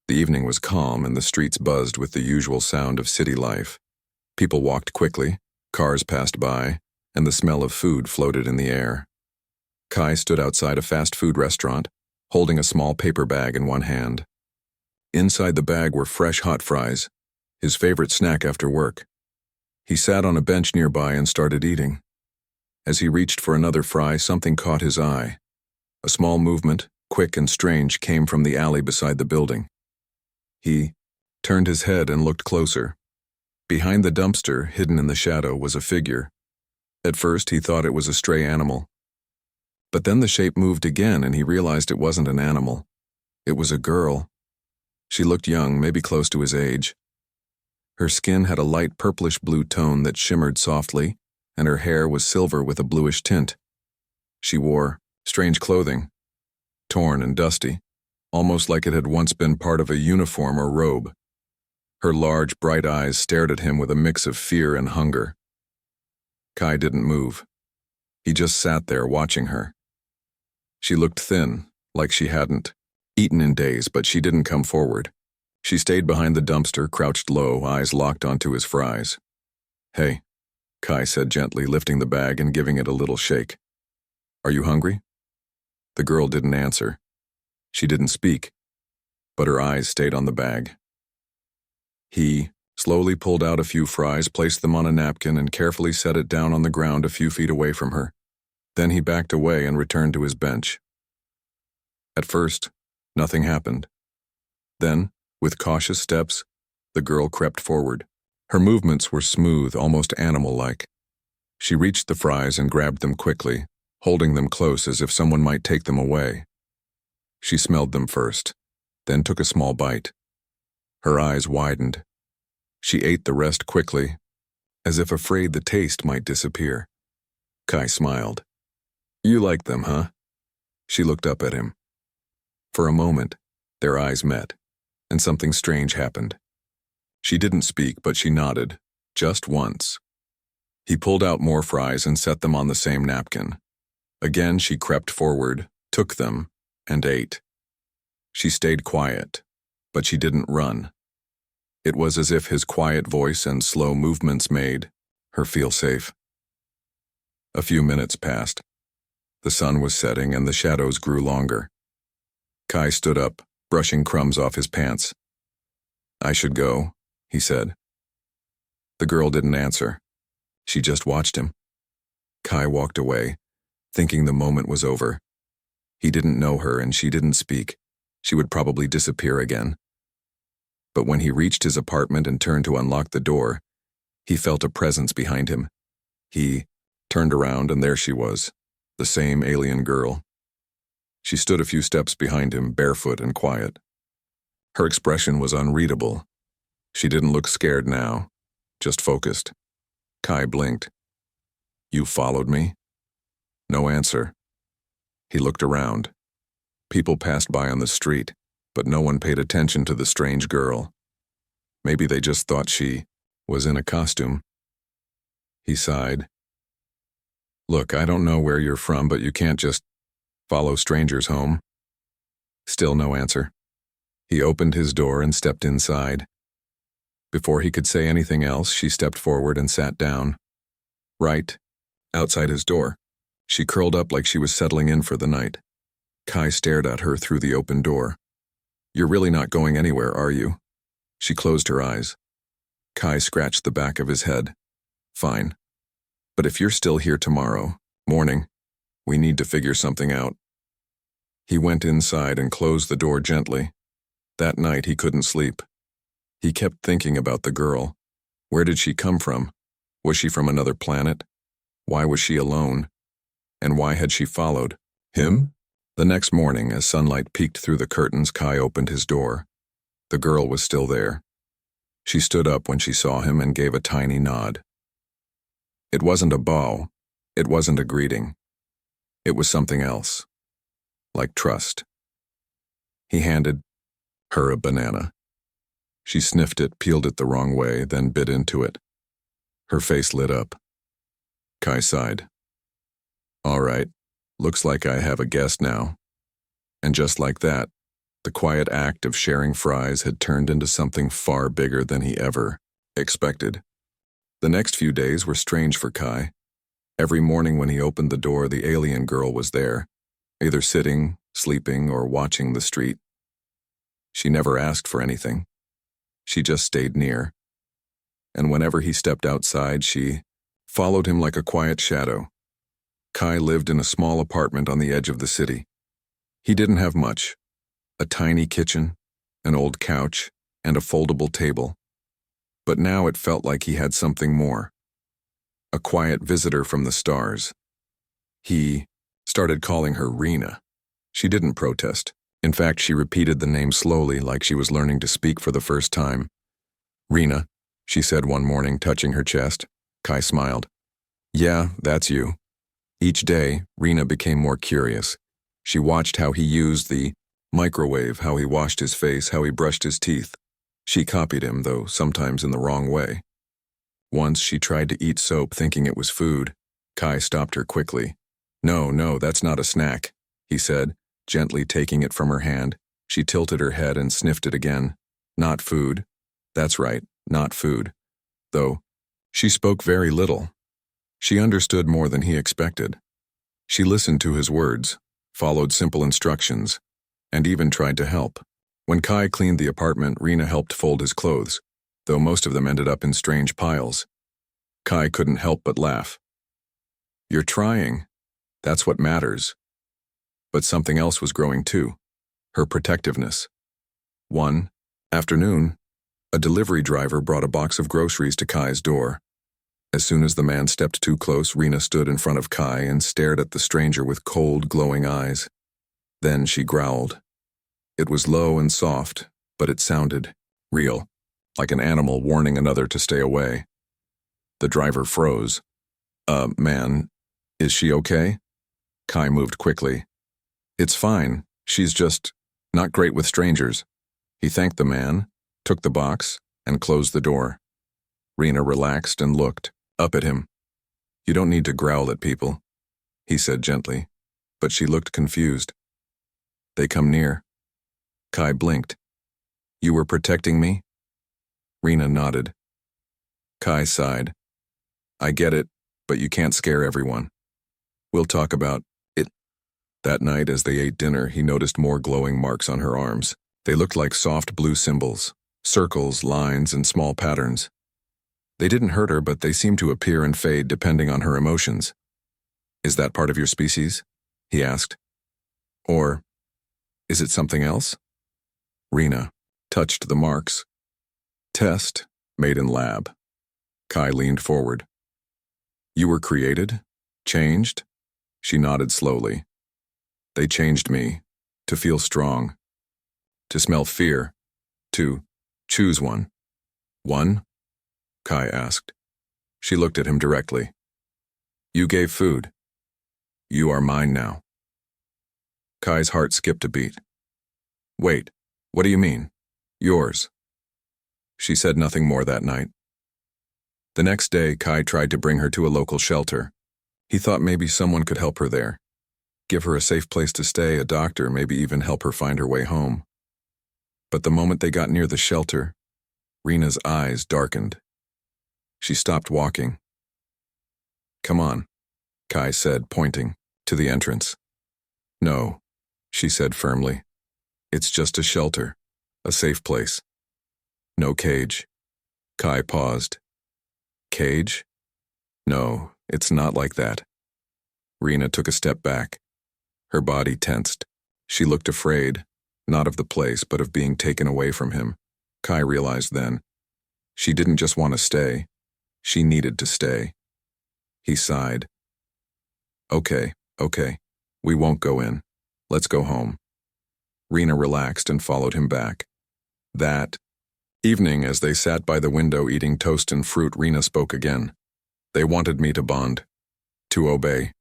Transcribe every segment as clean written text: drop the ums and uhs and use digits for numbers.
The evening was calm and the streets buzzed with the usual sound of city life. People walked quickly, cars passed by, and the smell of food floated in the air. Kai stood outside a fast food restaurant, holding a small paper bag in one hand. Inside the bag were fresh hot fries, his favorite snack after work. He sat on a bench nearby and started eating. As he reached for another fry, something caught his eye. A small movement, quick and strange, came from the alley beside the building. He turned his head and looked closer. Behind the dumpster, hidden in the shadow, was a figure. At first, he thought it was a stray animal. But then the shape moved again and he realized it wasn't an animal. It was a girl. She looked young, maybe close to his age. Her skin had a light purplish-blue tone that shimmered softly, and her hair was silver with a bluish tint. She wore strange clothing, torn and dusty, almost like it had once been part of a uniform or robe. Her large, bright eyes stared at him with a mix of fear and hunger. Kai didn't move. He just sat there watching her. She looked thin, like she hadn't eaten in days, but she didn't come forward. She stayed behind the dumpster, crouched low, eyes locked onto his fries. "Hey," Kai said gently, lifting the bag and giving it a little shake. "Are you hungry?" The girl didn't answer. She didn't speak, but her eyes stayed on the bag. He slowly pulled out a few fries, placed them on a napkin, and carefully set it down on the ground a few feet away from her. Then he backed away and returned to his bench. At first, nothing happened. Then, with cautious steps, the girl crept forward. Her movements were smooth, almost animal-like. She reached the fries and grabbed them quickly, holding them close as if someone might take them away. She smelled them first, then took a small bite. Her eyes widened. She ate the rest quickly, as if afraid the taste might disappear. Kai smiled. "You like them, huh?" She looked up at him. For a moment, their eyes met, and something strange happened. She didn't speak, but she nodded, just once. He pulled out more fries and set them on the same napkin. Again, she crept forward, took them, and ate. She stayed quiet, but she didn't run. It was as if his quiet voice and slow movements made her feel safe. A few minutes passed. The sun was setting and the shadows grew longer. Kai stood up, brushing crumbs off his pants. "I should go," he said. The girl didn't answer. She just watched him. Kai walked away, thinking the moment was over. He didn't know her and she didn't speak. She would probably disappear again. But when he reached his apartment and turned to unlock the door, he felt a presence behind him. He turned around and there she was, the same alien girl. She stood a few steps behind him, barefoot and quiet. Her expression was unreadable. She didn't look scared now, just focused. Kai blinked. "You followed me?" No answer. He looked around. People passed by on the street, but no one paid attention to the strange girl. Maybe they just thought she was in a costume. He sighed. "Look, I don't know where you're from, but you can't just follow strangers home." Still no answer. He opened his door and stepped inside. Before he could say anything else, she stepped forward and sat down. Right outside his door. She curled up like she was settling in for the night. Kai stared at her through the open door. "You're really not going anywhere, are you?" She closed her eyes. Kai scratched the back of his head. "Fine. But if you're still here tomorrow morning, we need to figure something out." He went inside and closed the door gently. That night he couldn't sleep. He kept thinking about the girl. Where did she come from? Was she from another planet? Why was she alone? And why had she followed him? The next morning, as sunlight peeked through the curtains, Kai opened his door. The girl was still there. She stood up when she saw him and gave a tiny nod. It wasn't a bow. It wasn't a greeting. It was something else, like trust. He handed her a banana. She sniffed it, peeled it the wrong way, then bit into it. Her face lit up. Kai sighed. "All right, looks like I have a guest now." And just like that, The quiet act of sharing fries had turned into something far bigger than he ever expected. The next few days were strange for Kai. Every morning when he opened the door, the alien girl was there, either sitting, sleeping, or watching the street. She never asked for anything. She just stayed near. And whenever he stepped outside, she followed him like a quiet shadow. Kai lived in a small apartment on the edge of the city. He didn't have much: a tiny kitchen, an old couch, and a foldable table. But now it felt like he had something more. A quiet visitor from the stars. He started calling her Rena. She didn't protest. In fact, she repeated the name slowly, like she was learning to speak for the first time. "Rena," she said one morning, touching her chest. Kai smiled. "Yeah, that's you." Each day, Rena became more curious. She watched how he used the microwave, how he washed his face, how he brushed his teeth. She copied him, though sometimes in the wrong way. Once she tried to eat soap thinking it was food. Kai stopped her quickly. No, that's not a snack," he said, gently taking it from her hand. She tilted her head and sniffed it again. "Not food. That's right, not food." Though she spoke very little. She understood more than he expected. She listened to his words, followed simple instructions, and even tried to help. When Kai cleaned the apartment, Rena helped fold his clothes, though most of them ended up in strange piles. Kai couldn't help but laugh. "You're trying. That's what matters." But something else was growing too: her protectiveness. One afternoon, a delivery driver brought a box of groceries to Kai's door. As soon as the man stepped too close, Rena stood in front of Kai and stared at the stranger with cold, glowing eyes. Then she growled. It was low and soft, but it sounded real, like an animal warning another to stay away. The driver froze. Man, is she okay?" Kai moved quickly. "It's fine. She's just not great with strangers." He thanked the man, took the box, and closed the door. Rena relaxed and looked up at him. "You don't need to growl at people," he said gently, but she looked confused. "They come near." Kai blinked. "You were protecting me?" Rena nodded. Kai sighed. "I get it, but you can't scare everyone. We'll talk about it." That night, as they ate dinner, he noticed more glowing marks on her arms. They looked like soft blue symbols, circles, lines, and small patterns. They didn't hurt her, but they seemed to appear and fade depending on her emotions. "Is that part of your species?" he asked. "Or is it something else?" Rena touched the marks. "Test, made in lab." Kai leaned forward. "You were created? Changed?" She nodded slowly. "They changed me, to feel strong, to smell fear, to choose one." "One?" Kai asked. She looked at him directly. "You gave food. You are mine now." Kai's heart skipped a beat. "Wait, what do you mean? Yours?" She said nothing more that night. The next day, Kai tried to bring her to a local shelter. He thought maybe someone could help her there. Give her a safe place to stay, a doctor, maybe even help her find her way home. But the moment they got near the shelter, Rena's eyes darkened. She stopped walking. "Come on," Kai said, pointing to the entrance. "No," she said firmly. "It's just a shelter, a safe place. No cage." Kai paused. "Cage? No, it's not like that." Rena took a step back. Her body tensed. She looked afraid, not of the place, but of being taken away from him. Kai realized then. She didn't just want to stay. She needed to stay. He sighed. Okay, we won't go in. Let's go home." Rena relaxed and followed him back. That evening, as they sat by the window eating toast and fruit, Rena spoke again. "They wanted me to bond, to obey.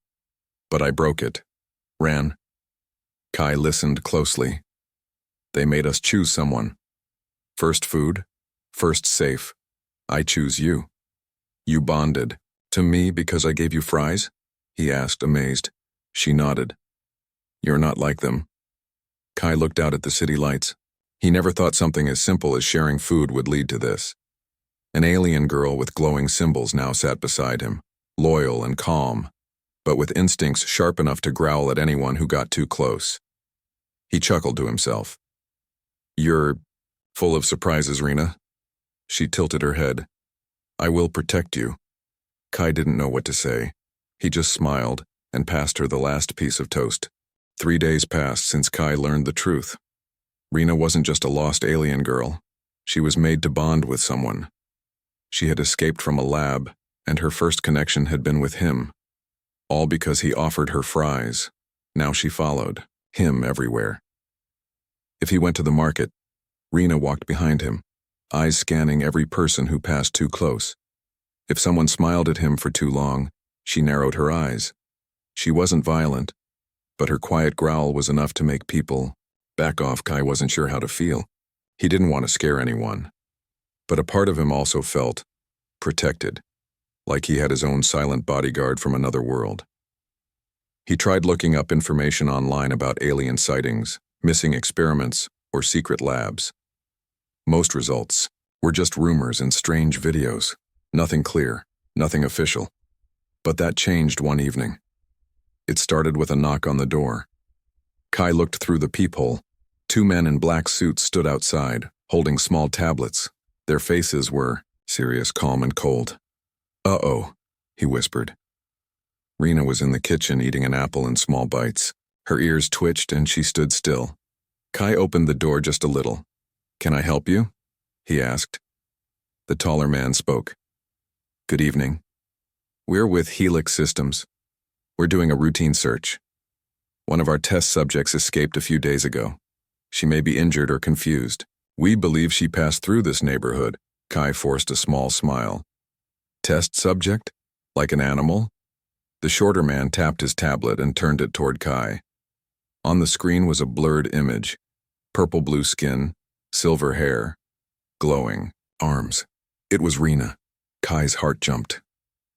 But I broke it. Ran." Kai listened closely. "They made us choose someone. First food, first safe. I choose you." "You bonded. To me because I gave you fries?" he asked, amazed. She nodded. "You're not like them." Kai looked out at the city lights. He never thought something as simple as sharing food would lead to this. An alien girl with glowing symbols now sat beside him, loyal and calm, but with instincts sharp enough to growl at anyone who got too close. He chuckled to himself. "You're full of surprises, Rena." She tilted her head. "I will protect you." Kai didn't know what to say. He just smiled and passed her the last piece of toast. 3 days passed since Kai learned the truth. Rena wasn't just a lost alien girl. She was made to bond with someone. She had escaped from a lab, and her first connection had been with him. All because he offered her fries. Now she followed him everywhere. If he went to the market, Rena walked behind him, eyes scanning every person who passed too close. If someone smiled at him for too long, she narrowed her eyes. She wasn't violent, but her quiet growl was enough to make people back off. Kai wasn't sure how to feel. He didn't want to scare anyone. But a part of him also felt protected, like he had his own silent bodyguard from another world. He tried looking up information online about alien sightings, missing experiments, or secret labs. Most results were just rumors and strange videos. Nothing clear, nothing official. But that changed one evening. It started with a knock on the door. Kai looked through the peephole. 2 men in black suits stood outside, holding small tablets. Their faces were serious, calm, and cold. "Uh-oh," he whispered. Rena was in the kitchen eating an apple in small bites. Her ears twitched and she stood still. Kai opened the door just a little. "Can I help you?" he asked. The taller man spoke. "Good evening. We're with Helix Systems. We're doing a routine search. One of our test subjects escaped a few days ago. She may be injured or confused. We believe she passed through this neighborhood." Kai forced a small smile. "Test subject? Like an animal?" The shorter man tapped his tablet and turned it toward Kai. On the screen was a blurred image. Purple-blue skin, silver hair, glowing arms. It was Rena. Kai's heart jumped.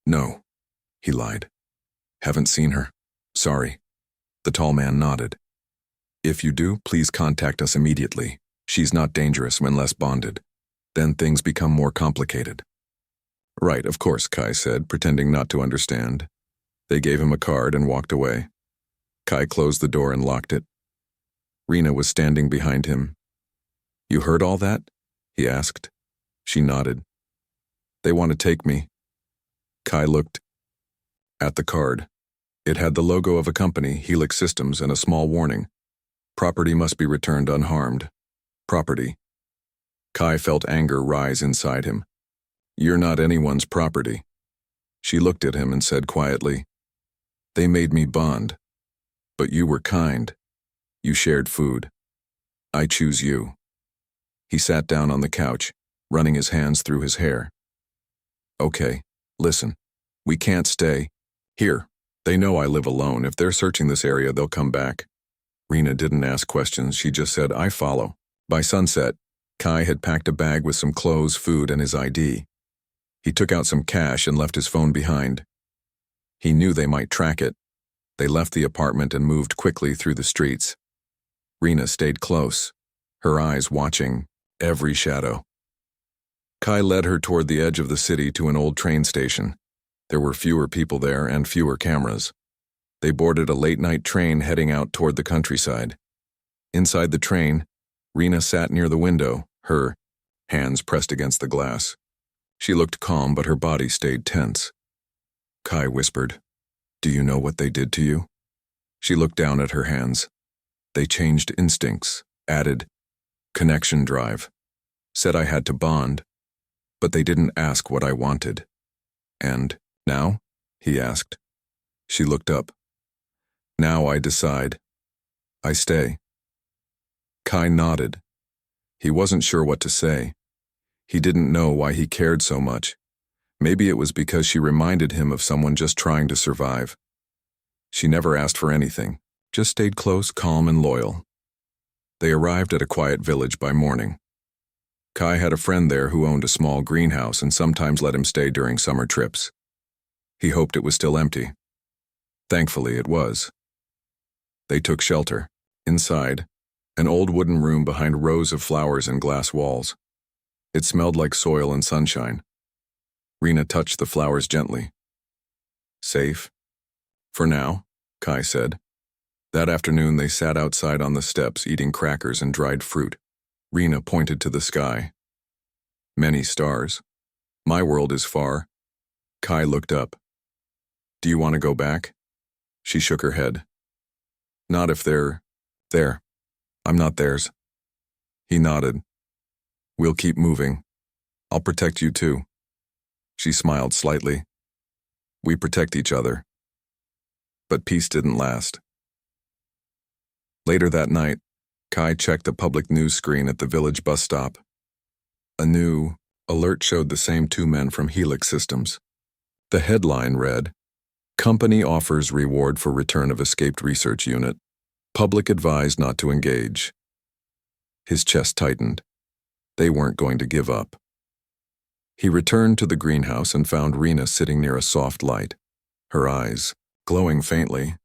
"No," he lied. "Haven't seen her. Sorry." The tall man nodded. "If you do, please contact us immediately. She's not dangerous when less bonded. Then things become more complicated." "Right, of course," Kai said, pretending not to understand. They gave him a card and walked away. Kai closed the door and locked it. Rena was standing behind him. "You heard all that?" he asked. She nodded. "They want to take me." Kai looked at the card. It had the logo of a company, Helix Systems, and a small warning. "Property must be returned unharmed." Property. Kai felt anger rise inside him. "You're not anyone's property." She looked at him and said quietly, "They made me bond. But you were kind. You shared food. I choose you." He sat down on the couch, running his hands through his hair. "Okay, listen. We can't stay here. They know I live alone. If they're searching this area, they'll come back." Rena didn't ask questions. She just said, "I follow." By sunset, Kai had packed a bag with some clothes, food, and his ID. He took out some cash and left his phone behind. He knew they might track it. They left the apartment and moved quickly through the streets. Rena stayed close, her eyes watching every shadow. Kai led her toward the edge of the city to an old train station. There were fewer people there and fewer cameras. They boarded a late-night train heading out toward the countryside. Inside the train, Rena sat near the window, her hands pressed against the glass. She looked calm, but her body stayed tense. Kai whispered, "Do you know what they did to you?" She looked down at her hands. "They changed instincts, added connection drive, said I had to bond, but they didn't ask what I wanted." "And now?" he asked. She looked up. "Now I decide. I stay." Kai nodded. He wasn't sure what to say. He didn't know why he cared so much. Maybe it was because she reminded him of someone just trying to survive. She never asked for anything, just stayed close, calm, and loyal. They arrived at a quiet village by morning. Kai had a friend there who owned a small greenhouse and sometimes let him stay during summer trips. He hoped it was still empty. Thankfully, it was. They took shelter. Inside, An old wooden room behind rows of flowers and glass walls. It smelled like soil and sunshine. Rena touched the flowers gently. Safe? For now, Kai said. That afternoon they sat outside on the steps eating crackers and dried fruit. Rena pointed to the sky. Many stars. My world is far. Kai looked up. Do you want to go back? She shook her head. Not if they're there. I'm not theirs. He nodded. We'll keep moving. I'll protect you too. She smiled slightly. We protect each other. But peace didn't last. Later that night, Kai checked the public news screen at the village bus stop. A new alert showed the same two men from Helix Systems. The headline read, Company offers reward for return of escaped research unit. Public advised not to engage. His chest tightened. They weren't going to give up. He returned to the greenhouse and found Rena sitting near a soft light, her eyes glowing faintly.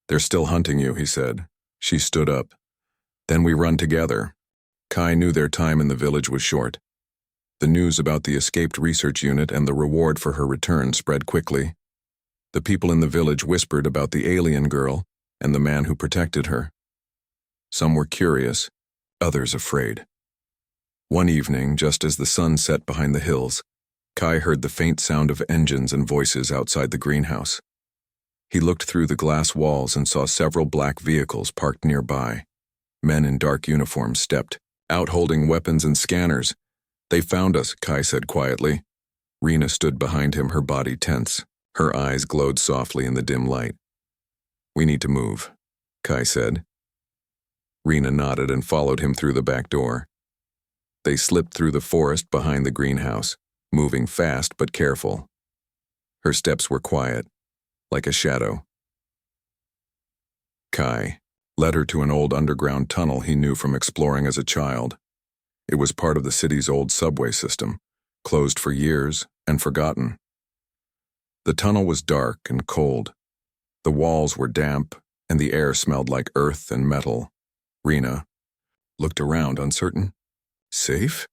They're still hunting you, he said. She stood up. Then we run together. Kai knew their time in the village was short. The news about the escaped research unit and the reward for her return spread quickly. The people in the village whispered about the alien girl and the man who protected her. Some were curious, others afraid. One evening, just as the sun set behind the hills, Kai heard the faint sound of engines and voices outside the greenhouse. He looked through the glass walls and saw several black vehicles parked nearby. Men in dark uniforms stepped out holding weapons and scanners. They found us, Kai said quietly. Rena stood behind him, her body tense. Her eyes glowed softly in the dim light. We need to move, Kai said. Rena nodded and followed him through the back door. They slipped through the forest behind the greenhouse, moving fast but careful. Her steps were quiet, like a shadow. Kai led her to an old underground tunnel he knew from exploring as a child. It was part of the city's old subway system, closed for years and forgotten. The tunnel was dark and cold. The walls were damp, and the air smelled like earth and metal. Rena looked around, uncertain. Safe?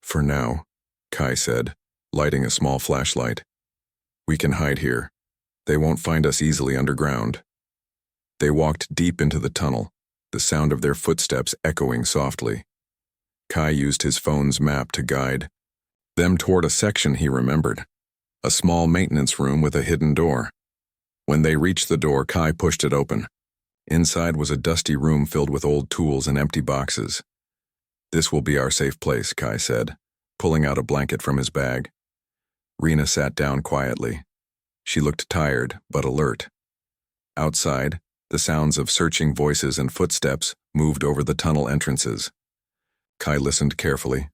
For now, Kai said, lighting a small flashlight. We can hide here. They won't find us easily underground. They walked deep into the tunnel, the sound of their footsteps echoing softly. Kai used his phone's map to guide them toward a section he remembered, a small maintenance room with a hidden door. When they reached the door, Kai pushed it open. Inside was a dusty room filled with old tools and empty boxes. This will be our safe place, Kai said, pulling out a blanket from his bag. Rena sat down quietly. She looked tired but alert. Outside, the sounds of searching voices and footsteps moved over the tunnel entrances. Kai listened carefully.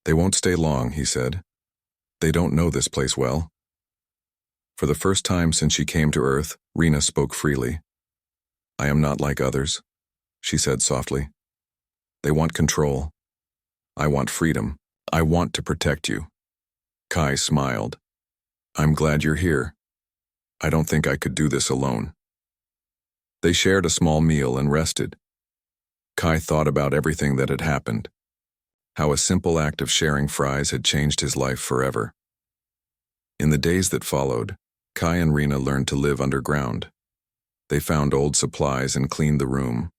They won't stay long, he said. They don't know this place well. For the first time since she came to Earth, Rena spoke freely. I am not like others, she said softly. They want control. I want freedom. I want to protect you. Kai smiled. I'm glad you're here. I don't think I could do this alone. They shared a small meal and rested. Kai thought about everything that had happened, how a simple act of sharing fries had changed his life forever. In the days that followed, Kai and Rena learned to live underground. They found old supplies and cleaned the room.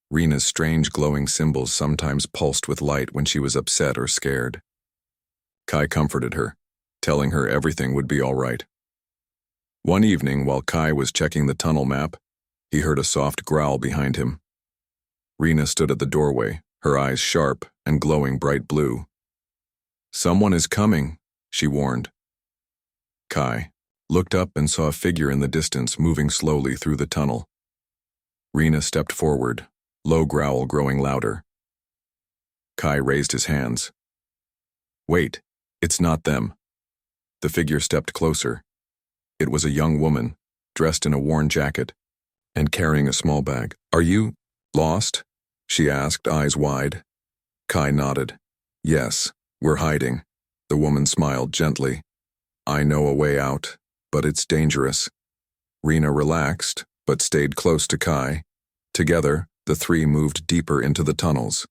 Rena's strange glowing symbols sometimes pulsed with light when she was upset or scared. Kai comforted her, telling her everything would be all right. One evening, while Kai was checking the tunnel map, he heard a soft growl behind him. Rena stood at the doorway, her eyes sharp and glowing bright blue. Someone is coming, she warned. Kai looked up and saw a figure in the distance moving slowly through the tunnel. Rena stepped forward, low growl growing louder. Kai raised his hands. Wait, it's not them. The figure stepped closer. It was a young woman, dressed in a worn jacket and carrying a small bag. Are you lost? She asked, eyes wide. Kai nodded. Yes, we're hiding. The woman smiled gently. I know a way out, but it's dangerous. Rena relaxed, but stayed close to Kai. Together, The three moved deeper into the tunnels.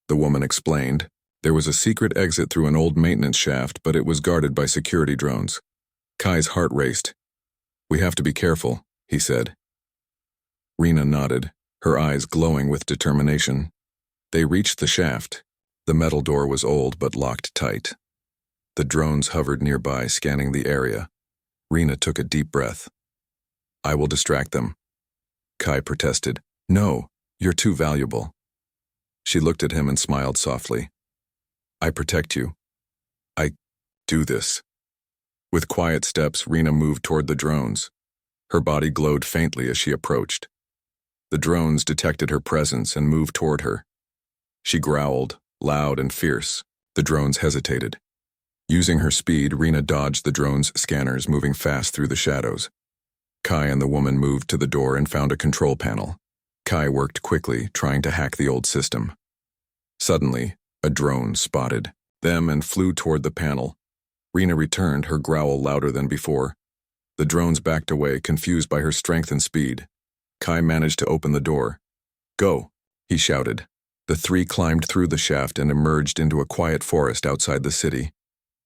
The woman explained. There was a secret exit through an old maintenance shaft, but it was guarded by security drones. Kai's heart raced. "We have to be careful," he said. Rena nodded, her eyes glowing with determination. They reached the shaft. The metal door was old but locked tight. The drones hovered nearby, scanning the area. Rena took a deep breath. "I will distract them." Kai protested. "No, you're too valuable." She looked at him and smiled softly. "I protect you. I do this." With quiet steps, Rena moved toward the drones. Her body glowed faintly as she approached. The drones detected her presence and moved toward her. She growled, loud and fierce. The drones hesitated. Using her speed, Rena dodged the drones' scanners, moving fast through the shadows. Kai and the woman moved to the door and found a control panel. Kai worked quickly, trying to hack the old system. Suddenly, a drone spotted them and flew toward the panel. Rena returned, her growl louder than before. The drones backed away, confused by her strength and speed. Kai managed to open the door. "Go," he shouted. The three climbed through the shaft and emerged into a quiet forest outside the city.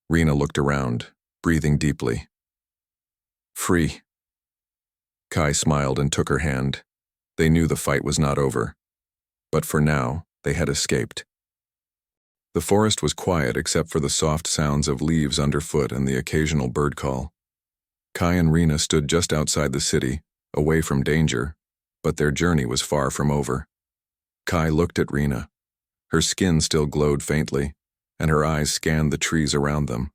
Rena looked around, breathing deeply. "Free." Kai smiled and took her hand. They knew the fight was not over. But for now, they had escaped. The forest was quiet except for the soft sounds of leaves underfoot and the occasional bird call. Kai and Rena stood just outside the city, away from danger, but their journey was far from over. Kai looked at Rena. Her skin still glowed faintly, and her eyes scanned the trees around them.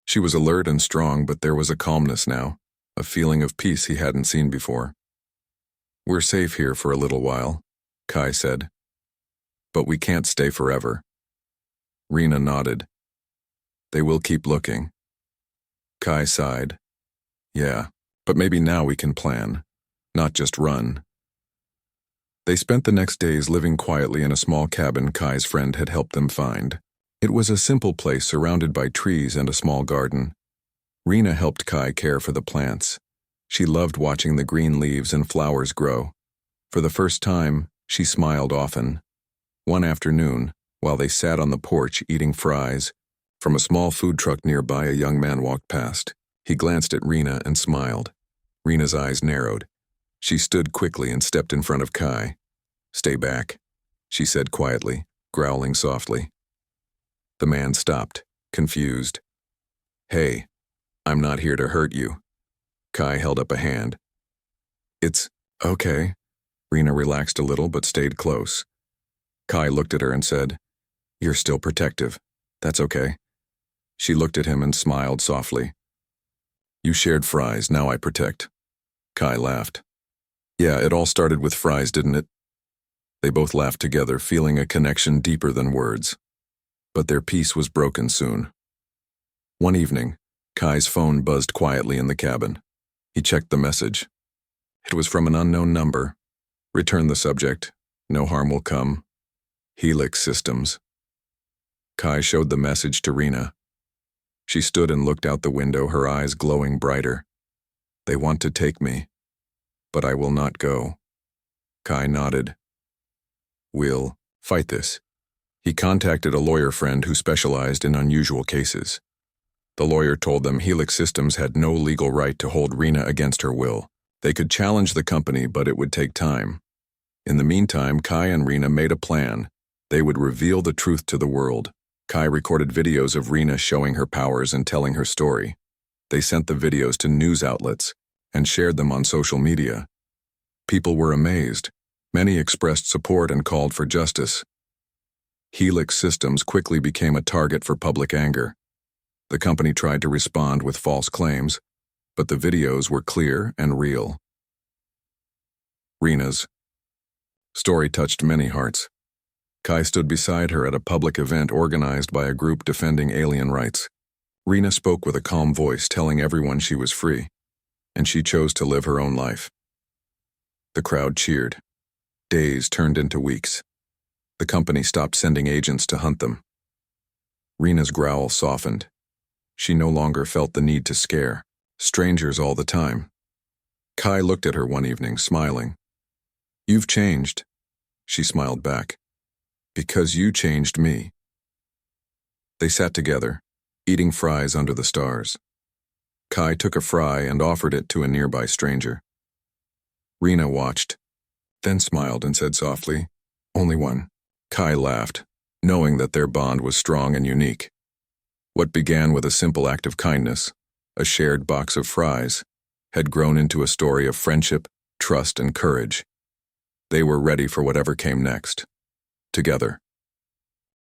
She was alert and strong, but there was a calmness now, a feeling of peace he hadn't seen before. "We're safe here for a little while," Kai said. "But we can't stay forever." Rena nodded. "They will keep looking." Kai sighed. "Yeah, but maybe now we can plan, not just run." They spent the next days living quietly in a small cabin Kai's friend had helped them find. It was a simple place surrounded by trees and a small garden. Rena helped Kai care for the plants. She loved watching the green leaves and flowers grow. For the first time, she smiled often. One afternoon, while they sat on the porch eating fries, from a small food truck nearby a young man walked past. He glanced at Rena and smiled. Rena's eyes narrowed. She stood quickly and stepped in front of Kai. "Stay back," she said quietly, growling softly. The man stopped, confused. "Hey, I'm not here to hurt you." Kai held up a hand. "It's okay." Rena relaxed a little but stayed close. Kai looked at her and said, "You're still protective. That's okay." She looked at him and smiled softly. "You shared fries, now I protect." Kai laughed. "Yeah, it all started with fries, didn't it?" They both laughed together, feeling a connection deeper than words. But their peace was broken soon. One evening, Kai's phone buzzed quietly in the cabin. He checked the message. It was from an unknown number. "Return the subject. No harm will come. Helix Systems." Kai showed the message to Rena. She stood and looked out the window, her eyes glowing brighter. "They want to take me, but I will not go." Kai nodded. "We'll fight this." He contacted a lawyer friend who specialized in unusual cases. The lawyer told them Helix Systems had no legal right to hold Rena against her will. They could challenge the company, but it would take time. In the meantime, Kai and Rena made a plan. They would reveal the truth to the world. Kai recorded videos of Rena showing her powers and telling her story. They sent the videos to news outlets and shared them on social media. People were amazed. Many expressed support and called for justice. Helix Systems quickly became a target for public anger. The company tried to respond with false claims, but the videos were clear and real. Rena's story touched many hearts. Kai stood beside her at a public event organized by a group defending alien rights. Rena spoke with a calm voice, telling everyone she was free, and she chose to live her own life. The crowd cheered. Days turned into weeks. The company stopped sending agents to hunt them. Rena's growl softened. She no longer felt the need to scare strangers all the time. Kai looked at her one evening, smiling. "You've changed." she smiled back. Because you changed me. They sat together, eating fries under the stars. Kai took a fry and offered it to a nearby stranger. Rena watched, then smiled and said softly, "Only one." Kai laughed, knowing that their bond was strong and unique. What began with a simple act of kindness, a shared box of fries, had grown into a story of friendship, trust, and courage. They were ready for whatever came next. Together.